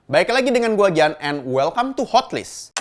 Baik lagi dengan gua Gian and welcome to Hotlist.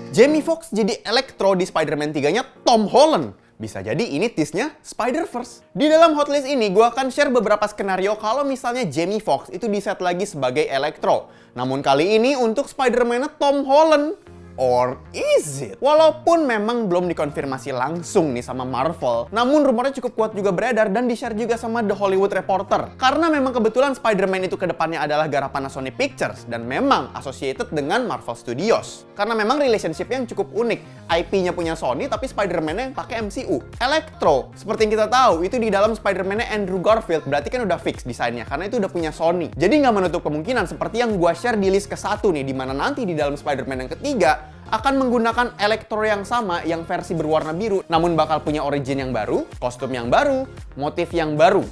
Jamie Foxx jadi Electro di Spider-Man 3-nya Tom Holland. Bisa jadi ini tease-nya Spider-Verse. Di dalam Hotlist ini, gue akan share beberapa skenario kalau misalnya Jamie Foxx itu di-set lagi sebagai Electro. Namun kali ini untuk Spider-Man-nya Tom Holland. Or is it? Walaupun memang belum dikonfirmasi langsung nih sama Marvel, namun rumornya cukup kuat juga beredar dan di-share juga sama The Hollywood Reporter. Karena memang kebetulan Spider-Man itu kedepannya adalah garapan Sony Pictures dan memang associated dengan Marvel Studios. Karena memang relationship yang cukup unik. IP-nya punya Sony tapi Spider-Man-nya yang pakai MCU. Electro, seperti yang kita tahu, itu di dalam Spider-Man-nya Andrew Garfield, berarti kan udah fix desainnya karena itu udah punya Sony. Jadi nggak menutup kemungkinan seperti yang gua share di list ke-1 nih, di mana nanti di dalam Spider-Man yang ketiga akan menggunakan Electro yang sama yang versi berwarna biru, namun bakal punya origin yang baru, kostum yang baru, motif yang baru.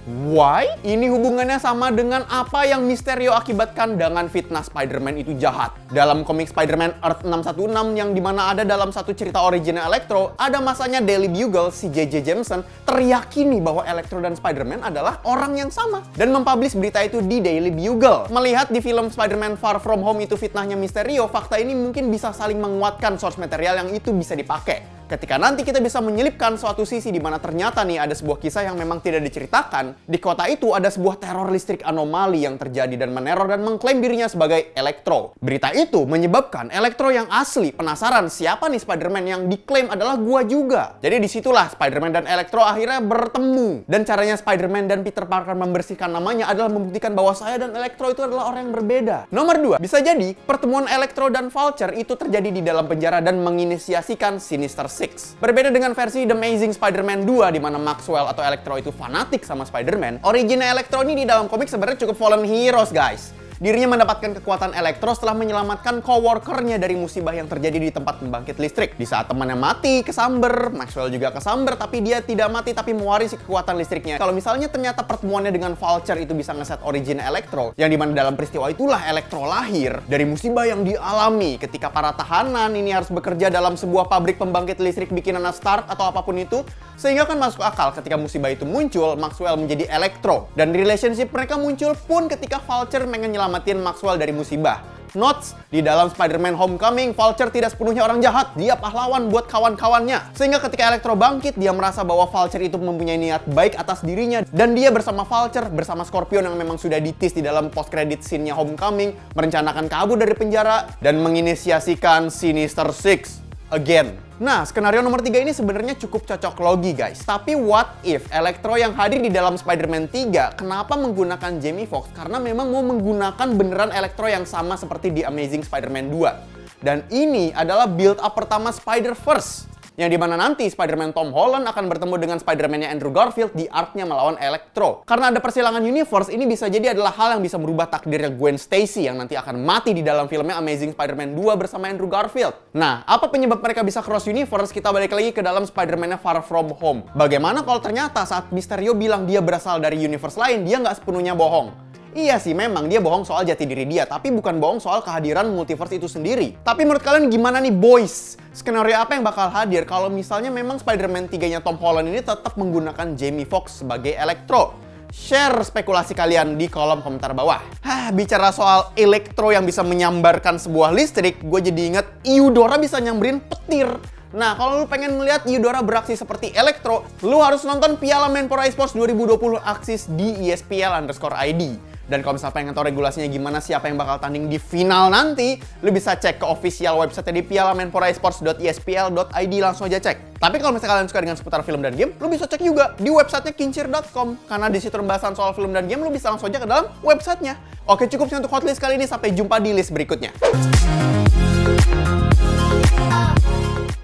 Why? Ini hubungannya sama dengan apa yang Mysterio akibatkan dengan fitnah Spider-Man itu jahat. Dalam komik Spider-Man Earth 616 yang dimana ada dalam satu cerita original Electro, ada masanya Daily Bugle si J.J. Jameson teryakini bahwa Electro dan Spider-Man adalah orang yang sama dan mempublish berita itu di Daily Bugle. Melihat di film Spider-Man Far From Home itu fitnahnya Mysterio, fakta ini mungkin bisa saling menguatkan source material yang itu bisa dipakai. Ketika nanti kita bisa menyelipkan suatu sisi di mana ternyata nih ada sebuah kisah yang memang tidak diceritakan, di kota itu ada sebuah teror listrik anomali yang terjadi dan meneror dan mengklaim dirinya sebagai Electro. Berita itu menyebabkan Electro yang asli penasaran siapa nih Spider-Man yang diklaim adalah gua juga. Jadi disitulah Spider-Man dan Electro akhirnya bertemu. Dan caranya Spider-Man dan Peter Parker membersihkan namanya adalah membuktikan bahwa saya dan Electro itu adalah orang yang berbeda. Nomor 2, bisa jadi pertemuan Electro dan Vulture itu terjadi di dalam penjara dan menginisiasikan Sinister Six. Berbeda dengan versi The Amazing Spider-Man 2 di mana Maxwell atau Electro itu fanatik sama Spider-Man, originnya Electro ini di dalam komik sebenarnya cukup fallen heroes, guys. Dirinya mendapatkan kekuatan Electro setelah menyelamatkan coworkernya dari musibah yang terjadi di tempat pembangkit listrik. Di saat temannya mati, kesamber, Maxwell juga kesamber, tapi dia tidak mati tapi mewarisi kekuatan listriknya. Kalau misalnya ternyata pertemuannya dengan Vulture itu bisa ngeset origin Electro, yang dimana dalam peristiwa itulah Electro lahir dari musibah yang dialami ketika para tahanan ini harus bekerja dalam sebuah pabrik pembangkit listrik bikinan Stark atau apapun itu, sehingga kan masuk akal ketika musibah itu muncul, Maxwell menjadi Electro. Dan relationship mereka muncul pun ketika Vulture pengen nyelamatin Maxwell dari musibah. Notes, di dalam Spider-Man Homecoming, Vulture tidak sepenuhnya orang jahat, dia pahlawan buat kawan-kawannya. Sehingga ketika Electro bangkit, dia merasa bahwa Vulture itu mempunyai niat baik atas dirinya. Dan dia bersama Vulture, bersama Scorpion yang memang sudah di-tease di dalam post-credit scene-nya Homecoming, merencanakan kabur dari penjara, dan menginisiasikan Sinister Six again. Nah, skenario nomor 3 ini sebenarnya cukup cocok logi, guys. Tapi what if Electro yang hadir di dalam Spider-Man 3 kenapa menggunakan Jamie Foxx? Karena memang mau menggunakan beneran Electro yang sama seperti di Amazing Spider-Man 2. Dan ini adalah build-up pertama Spider-Verse. Yang dimana nanti Spider-Man Tom Holland akan bertemu dengan Spider-Man-nya Andrew Garfield di arc-nya melawan Electro. Karena ada persilangan universe, ini bisa jadi adalah hal yang bisa merubah takdirnya Gwen Stacy yang nanti akan mati di dalam filmnya Amazing Spider-Man 2 bersama Andrew Garfield. Nah, apa penyebab mereka bisa cross universe? Kita balik lagi ke dalam Spider-Man-nya Far From Home. Bagaimana kalau ternyata saat Mysterio bilang dia berasal dari universe lain, dia nggak sepenuhnya bohong? Iya sih, memang dia bohong soal jati diri dia, tapi bukan bohong soal kehadiran multiverse itu sendiri. Tapi menurut kalian gimana nih, boys? Skenario apa yang bakal hadir kalau misalnya memang Spider-Man 3-nya Tom Holland ini tetap menggunakan Jamie Foxx sebagai Electro? Share spekulasi kalian di kolom komentar bawah. Bicara soal Electro yang bisa menyambarkan sebuah listrik, gue jadi inget Eudora bisa nyamberin petir. Nah, kalau lu pengen melihat Eudora beraksi seperti Electro, lu harus nonton Piala Menpora Esports 2020 Axis di ESPL_ID. Dan kalau misalnya pengen tahu regulasinya gimana, siapa yang bakal tanding di final nanti, lu bisa cek ke official website di pialamenporaesports.espl.id, langsung aja cek. Tapi kalau misalnya kalian suka dengan seputar film dan game, lu bisa cek juga di websitenya kincir.com. Karena di situ pembahasan soal film dan game, lu bisa langsung aja ke dalam websitenya. Oke, cukup sih untuk Hotlist kali ini. Sampai jumpa di list berikutnya.